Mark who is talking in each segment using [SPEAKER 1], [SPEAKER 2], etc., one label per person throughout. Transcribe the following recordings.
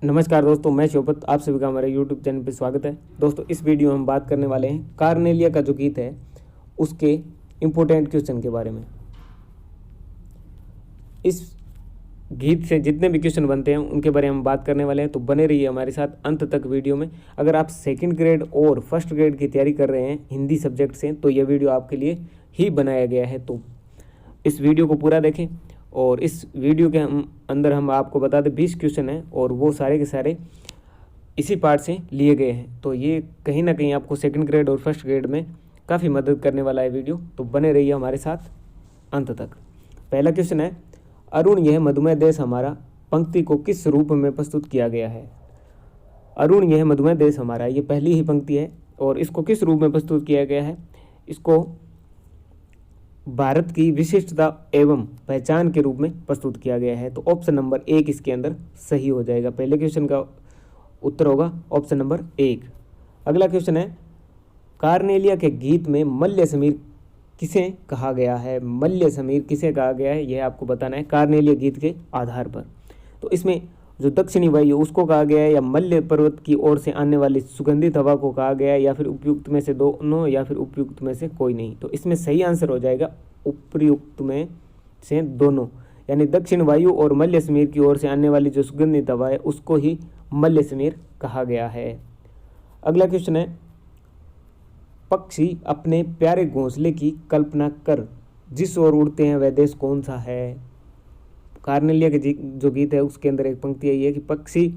[SPEAKER 1] नमस्कार दोस्तों, मैं शिवपत, आप सभी का हमारे यूट्यूब चैनल पर स्वागत है। दोस्तों, इस वीडियो में हम बात करने वाले हैं कार्नेलिया का जो गीत है उसके इम्पोर्टेंट क्वेश्चन के बारे में। इस गीत से जितने भी क्वेश्चन बनते हैं उनके बारे में हम बात करने वाले हैं, तो बने रहिए हमारे साथ अंत तक वीडियो में। अगर आप सेकंड ग्रेड और फर्स्ट ग्रेड की तैयारी कर रहे हैं हिंदी सब्जेक्ट से, तो यह वीडियो आपके लिए ही बनाया गया है। तो इस वीडियो को पूरा देखें। और इस वीडियो के अंदर हम आपको बता दें 20 क्वेश्चन हैं और वो सारे के सारे इसी पार्ट से लिए गए हैं। तो ये कहीं ना कहीं आपको सेकंड ग्रेड और फर्स्ट ग्रेड में काफ़ी मदद करने वाला है वीडियो, तो बने रहिए हमारे साथ अंत तक। पहला क्वेश्चन है, अरुण यह मधुमेह देश हमारा पंक्ति को किस रूप में प्रस्तुत किया गया है। अरुण यह मधुमेह देश हमारा, ये पहली ही पंक्ति है और इसको किस रूप में प्रस्तुत किया गया है। इसको भारत की विशिष्टता एवं पहचान के रूप में प्रस्तुत किया गया है। तो ऑप्शन नंबर 1 इसके अंदर सही हो जाएगा। पहले क्वेश्चन का उत्तर होगा ऑप्शन नंबर 1। अगला क्वेश्चन है, कार्नेलिया के गीत में मल्य समीर किसे कहा गया है। मल्य समीर किसे कहा गया है यह आपको बताना है कार्नेलिया गीत के आधार पर। तो इसमें जो दक्षिणी वायु उसको कहा गया है, या मल्य पर्वत की ओर से आने वाली सुगंधित हवा को कहा गया है, या फिर उपयुक्त में से दोनों, या फिर उपयुक्त में से कोई नहीं। तो इसमें सही आंसर हो जाएगा उपयुक्त में से दोनों, यानी दक्षिण वायु और मल्य समीर की ओर से आने वाली जो सुगंधित हवा है उसको ही मल्य समीर कहा गया है। अगला क्वेश्चन है, पक्षी अपने प्यारे घोंसले की कल्पना कर जिस ओर उड़ते हैं वह देश कौन सा है। कार्नेलिया के जो गीत है उसके अंदर एक पंक्ति यही है कि पक्षी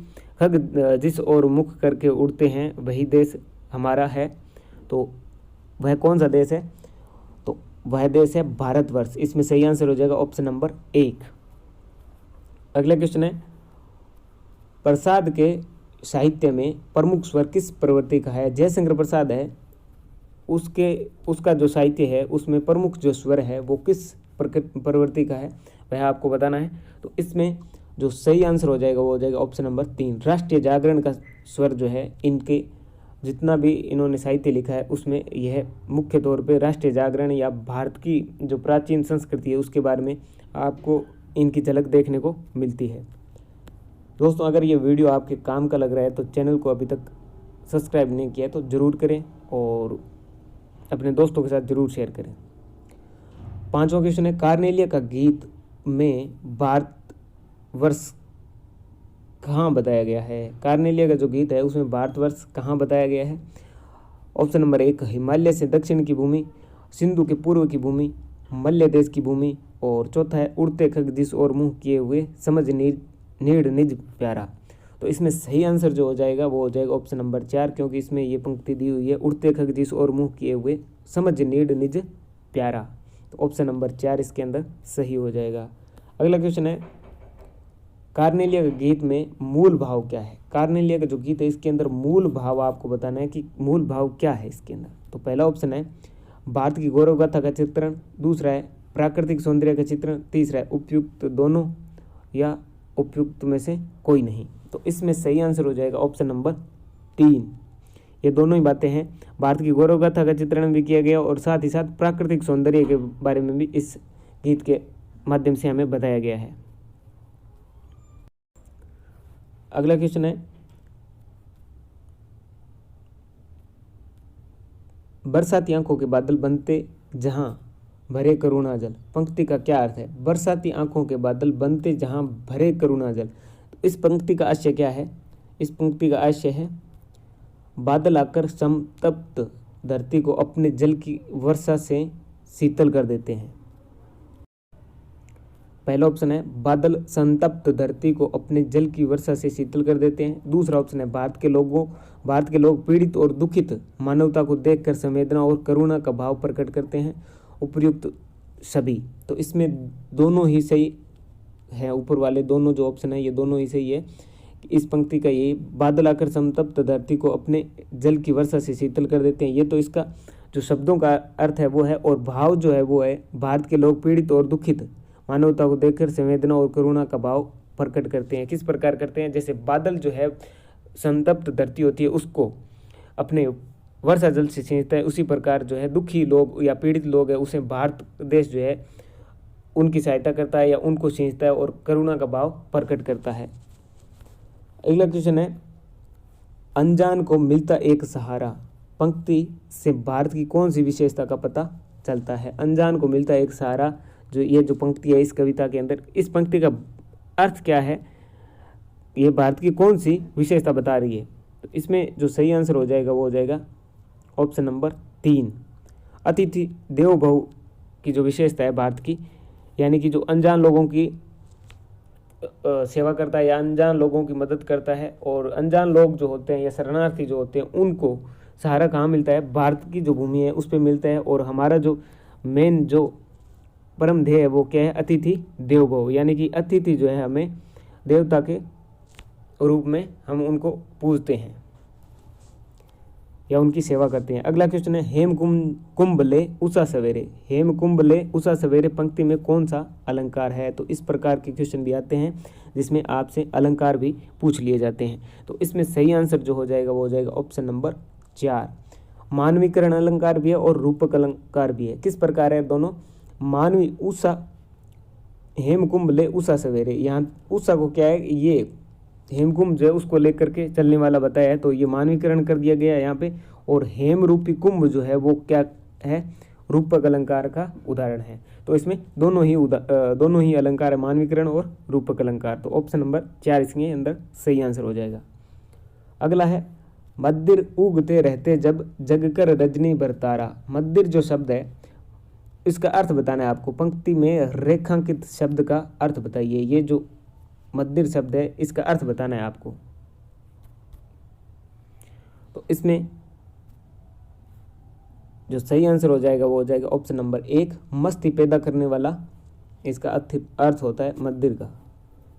[SPEAKER 1] खग जिस ओर मुख करके उड़ते हैं वही देश हमारा है। तो वह कौन सा देश है, तो वह देश है भारतवर्ष। इसमें सही आंसर हो जाएगा ऑप्शन नंबर 1। अगला क्वेश्चन है, प्रसाद के साहित्य में प्रमुख स्वर किस प्रवृत्ति का है। जयशंकर प्रसाद है उसका जो साहित्य है उसमें प्रमुख जो स्वर है वो किस प्रवृत्ति का है वह आपको बताना है। तो इसमें जो सही आंसर हो जाएगा वो हो जाएगा ऑप्शन नंबर 3। राष्ट्रीय जागरण का स्वर जो है, इनके जितना भी इन्होंने साहित्य लिखा है उसमें यह मुख्य तौर पे राष्ट्रीय जागरण या भारत की जो प्राचीन संस्कृति है उसके बारे में आपको इनकी झलक देखने को मिलती है। दोस्तों, अगर ये वीडियो आपके काम का लग रहा है तो चैनल को अभी तक सब्सक्राइब नहीं किया तो ज़रूर करें और अपने दोस्तों के साथ ज़रूर शेयर करें। 5वां क्वेश्चन है, कार्नेलिया का गीत में भारतवर्ष कहाँ बताया गया है। कार्नेलिया का जो गीत है उसमें भारतवर्ष कहाँ बताया गया है। ऑप्शन नंबर 1, हिमालय से दक्षिण की भूमि, सिंधु के पूर्व की भूमि, मल्य देश की भूमि, और चौथा है उड़ते खग जिस ओर मुँह किए हुए समझ नीड़ निज प्यारा। तो इसमें सही आंसर जो हो जाएगा वो हो जाएगा ऑप्शन नंबर 4, क्योंकि इसमें ये पंक्ति दी हुई है, उड़ते खग जिस ओर मुँह किए हुए समझ नीड़ निज प्यारा। तो ऑप्शन नंबर 4 इसके अंदर सही हो जाएगा। अगला क्वेश्चन है, कार्नेलिया के गीत में मूल भाव क्या है। कार्नेलिया का जो गीत है इसके अंदर मूल भाव आपको बताना है कि मूल भाव क्या है इसके अंदर। तो पहला ऑप्शन है भारत की गौरव गाथा का चित्रण, दूसरा है प्राकृतिक सौंदर्य का चित्रण, तीसरा है उपयुक्त दोनों, या उपयुक्त में से कोई नहीं। तो इसमें सही आंसर हो जाएगा ऑप्शन नंबर 3। ये दोनों ही बातें हैं, भारत की गौरव गाथा का चित्रण भी किया गया और साथ ही साथ प्राकृतिक सौंदर्य के बारे में भी इस गीत के माध्यम से हमें बताया गया है। अगला क्वेश्चन है, बरसाती आंखों के बादल बनते जहां भरे करुणा जल। पंक्ति का क्या अर्थ है। बरसाती आंखों के बादल बनते जहां भरे करुणा जल। तो इस पंक्ति का आशय क्या है। इस पंक्ति का आशय है, बादल आकर संतप्त धरती को अपने जल की वर्षा से शीतल कर देते हैं। पहला ऑप्शन है बादल संतप्त धरती को अपने जल की वर्षा से शीतल कर देते हैं। दूसरा ऑप्शन है भारत के लोग पीड़ित और दुखित मानवता को देखकर संवेदना और करुणा का भाव प्रकट करते हैं। उपयुक्त सभी। तो इसमें दोनों ही सही है, ऊपर वाले दोनों जो ऑप्शन है ये दोनों ही सही है। इस पंक्ति का ये बादल आकर संतप्त धरती को अपने जल की वर्षा से शीतल कर देते हैं, ये तो इसका जो शब्दों का अर्थ है वो है। और भाव जो है वो है, भारत के लोग पीड़ित और दुखित मानवता को देखकर संवेदना और करुणा का भाव प्रकट करते हैं। किस प्रकार करते हैं, जैसे बादल जो है संतप्त धरती होती है उसको अपने वर्षा जल से सींचता है, उसी प्रकार जो है दुखी लोग या पीड़ित लोग है उसे भारत देश जो है उनकी सहायता करता है या उनको सींचता है और करुणा का भाव प्रकट करता है। अगला क्वेश्चन है, अनजान को मिलता एक सहारा पंक्ति से भारत की कौन सी विशेषता का पता चलता है। अनजान को मिलता एक सहारा, जो ये जो पंक्ति है इस कविता के अंदर, इस पंक्ति का अर्थ क्या है, ये भारत की कौन सी विशेषता बता रही है। तो इसमें जो सही आंसर हो जाएगा वो हो जाएगा ऑप्शन नंबर 3, अतिथि देवो भव की जो विशेषता है भारत की, यानी कि जो अनजान लोगों की सेवा करता है या अनजान लोगों की मदद करता है, और अनजान लोग जो होते हैं या शरणार्थी जो होते हैं उनको सहारा कहाँ मिलता है, भारत की जो भूमि है उस पर मिलता है। और हमारा जो मेन जो परम ध्येय है वो क्या है, अतिथि देवो भव, यानी कि अतिथि जो है हमें देवता के रूप में हम उनको पूजते हैं या उनकी सेवा करते हैं। अगला क्वेश्चन है, हेम कुंभ ले उषा सवेरे, हेम कुंभ ले उषा सवेरे पंक्ति में कौन सा अलंकार है। तो इस प्रकार के क्वेश्चन भी आते हैं जिसमें आपसे अलंकार भी पूछ लिए जाते हैं। तो इसमें सही आंसर जो हो जाएगा वो हो जाएगा ऑप्शन नंबर 4, मानवीकरण अलंकार भी है और रूपक अलंकार भी है। किस प्रकार है दोनों, मानवी उषा, हेमकुंभ ले उषा सवेरे, यहाँ उषा को क्या है, ये हेमकुंभ जो है उसको लेकर के चलने वाला बताया है, तो ये मानवीकरण कर दिया गया है यहाँ पे। और हेम रूपी कुंभ जो है वो क्या है, रूपक अलंकार का उदाहरण है। तो इसमें दोनों ही अलंकार है, मानवीकरण और रूपक अलंकार। तो ऑप्शन नंबर 4 इसके अंदर सही आंसर हो जाएगा। अगला है, मद्दिर उगते रहते जब जगकर रजनी बरतारा, मद्दिर जो शब्द है इसका अर्थ बताना है आपको, पंक्ति में रेखांकित शब्द का अर्थ बताइए। ये जो मद्दिर शब्द है इसका अर्थ बताना है आपको। तो इसमें जो सही आंसर हो जाएगा वो हो जाएगा ऑप्शन नंबर 1, मस्ती पैदा करने वाला, इसका अर्थ होता है मद्दिर का।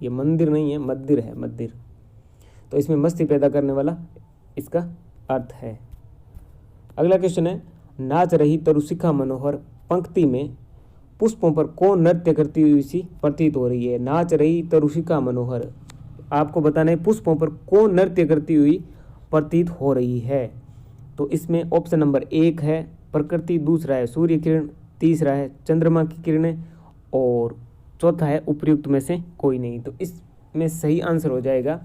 [SPEAKER 1] ये मंदिर नहीं है, मद्दिर है, मद्दिर। तो इसमें मस्ती पैदा करने वाला इसका अर्थ है। अगला क्वेश्चन है, नाच रही तरुशिखा मनोहर पंक्ति में पुष्पों पर कौन नृत्य करती हुई सी प्रतीत हो रही है। नाच रही तरुशिखा मनोहर, आपको बताना है पुष्पों पर कौन नृत्य करती हुई प्रतीत हो रही है। तो इसमें ऑप्शन नंबर 1 है प्रकृति, दूसरा है सूर्य किरण, तीसरा है चंद्रमा की किरणें, और चौथा है उपर्युक्त में से कोई नहीं। तो इसमें सही आंसर हो जाएगा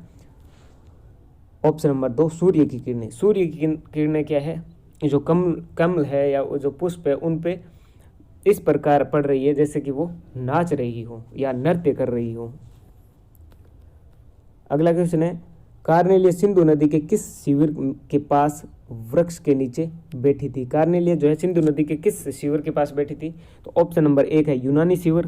[SPEAKER 1] ऑप्शन नंबर 2, सूर्य की किरणें। सूर्य की किरणें क्या है, जो कमल है या जो पुष्प है उन पे इस प्रकार पड़ रही है जैसे कि वो नाच रही हो या नृत्य कर रही हो। अगला क्वेश्चन है, कार्नेलिया सिंधु नदी के किस शिविर के पास वृक्ष के नीचे बैठी थी। कार्नेलिया जो है सिंधु नदी के किस शिविर के पास बैठी थी। तो ऑप्शन नंबर 1 है यूनानी शिविर,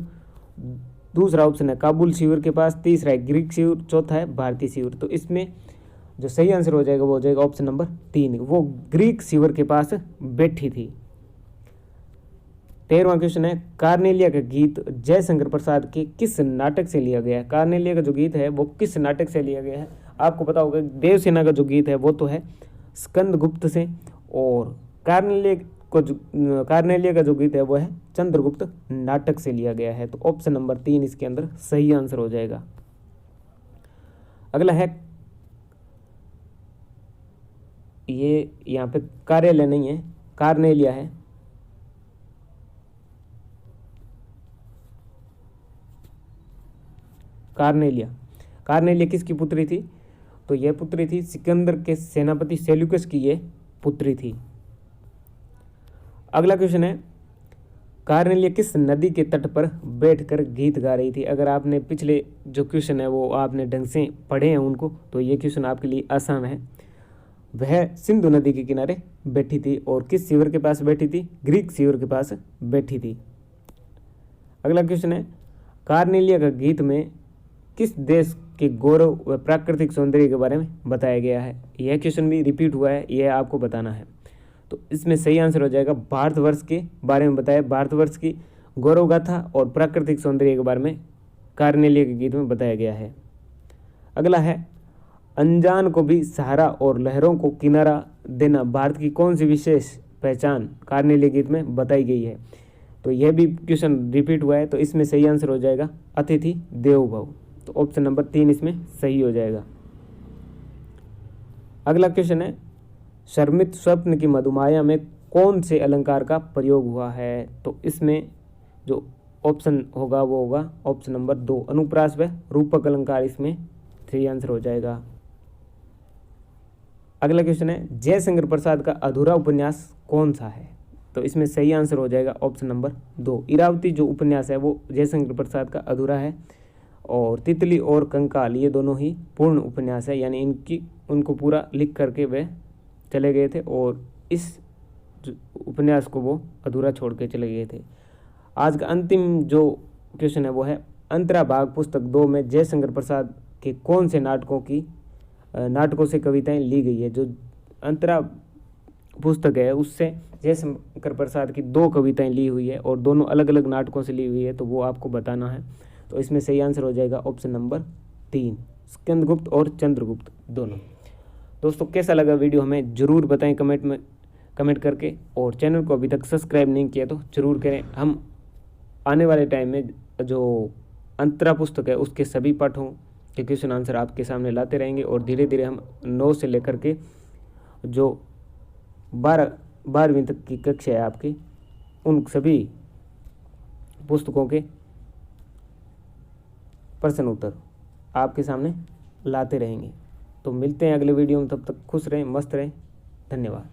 [SPEAKER 1] दूसरा ऑप्शन है काबुल शिविर के पास, तीसरा है ग्रीक शिविर, चौथा है भारतीय शिविर। तो इसमें जो सही आंसर हो जाएगा वो हो जाएगा ऑप्शन नंबर 3, वो ग्रीक शिविर के पास बैठी थी। 13वां क्वेश्चन है, कार्नेलिया का गीत जयशंकर प्रसाद के किस नाटक से लिया गया है। कार्नेलिया का जो गीत है वो किस नाटक से लिया गया है। आपको पता होगा देवसेना का जो गीत है वो तो है स्कंदगुप्त से, और कार्नेलिया का जो गीत है वो है चंद्रगुप्त नाटक से लिया गया है। तो ऑप्शन नंबर 3 इसके अंदर सही आंसर हो जाएगा। अगला है, ये यहाँ पे कार्यालय नहीं है, कार्नेलिया है। कार्नेलिया किसकी पुत्री थी। तो यह पुत्री थी सिकंदर के सेनापति सेल्यूकस की ये पुत्री थी। अगला क्वेश्चन है, कार्नेलिया किस नदी के तट पर बैठकर गीत गा रही थी। अगर आपने पिछले जो क्वेश्चन है वो आपने ढंग से पढ़े हैं उनको, तो ये क्वेश्चन आपके लिए आसान है। वह सिंधु नदी के किनारे बैठी थी और किस शिविर के पास बैठी थी, ग्रीक शिविर के पास बैठी थी। अगला क्वेश्चन है, कार्नेलिया का गीत में किस देश के गौरव व प्राकृतिक सौंदर्य के बारे में बताया गया है। यह क्वेश्चन भी रिपीट हुआ है, यह आपको बताना है। तो इसमें सही आंसर हो जाएगा भारतवर्ष के बारे में बताया, भारतवर्ष की गौरव गाथा और प्राकृतिक सौंदर्य के बारे में कार्नेलिया के गीत में बताया गया है। अगला है, अनजान को भी सहारा और लहरों को किनारा देना भारत की कौन सी विशेष पहचान कार्नेलिया गीत में बताई गई है। तो यह भी क्वेश्चन रिपीट हुआ है, तो इसमें सही आंसर हो जाएगा अतिथि देवो भव। तो ऑप्शन नंबर 3 इसमें सही हो जाएगा। अगला क्वेश्चन है, शर्मित स्वप्न की मधुमाया में कौन से अलंकार का प्रयोग हुआ है। तो इसमें जो ऑप्शन होगा वो होगा ऑप्शन नंबर 2, अनुप्रास व रूपक अलंकार इसमें सही आंसर हो जाएगा। अगला क्वेश्चन है जयशंकर प्रसाद का अधूरा उपन्यास कौन सा है? तो इसमें सही आंसर हो जाएगा ऑप्शन नंबर 2, इरावती जो उपन्यास है वो जयशंकर प्रसाद का अधूरा है। और तितली और कंकाल ये दोनों ही पूर्ण उपन्यास है, यानी उनको पूरा लिख करके वे चले गए थे और इस उपन्यास को वो अधूरा छोड़ के चले गए थे। आज का अंतिम जो क्वेश्चन है वो है अंतरा भाग पुस्तक 2 में जयशंकर प्रसाद के कौन से नाटकों से कविताएं ली गई है? जो अंतरा पुस्तक है उससे जयशंकर प्रसाद की 2 कविताएं ली हुई है और दोनों अलग अलग नाटकों से ली हुई है, तो वो आपको बताना है। तो इसमें सही आंसर हो जाएगा ऑप्शन नंबर 3, स्कंदगुप्त और चंद्रगुप्त दोनों। दोस्तों कैसा लगा वीडियो हमें ज़रूर बताएं कमेंट करके, और चैनल को अभी तक सब्सक्राइब नहीं किया तो ज़रूर करें। हम आने वाले टाइम में जो अंतरा पुस्तक है उसके सभी पाठों के क्वेश्चन आंसर आपके सामने लाते रहेंगे और धीरे धीरे हम 9 से लेकर के जो 12वीं तक की कक्षा है आपकी, उन सभी पुस्तकों के प्रश्न उत्तर आपके सामने लाते रहेंगे। तो मिलते हैं अगले वीडियो में, तब तक खुश रहें, मस्त रहें, धन्यवाद।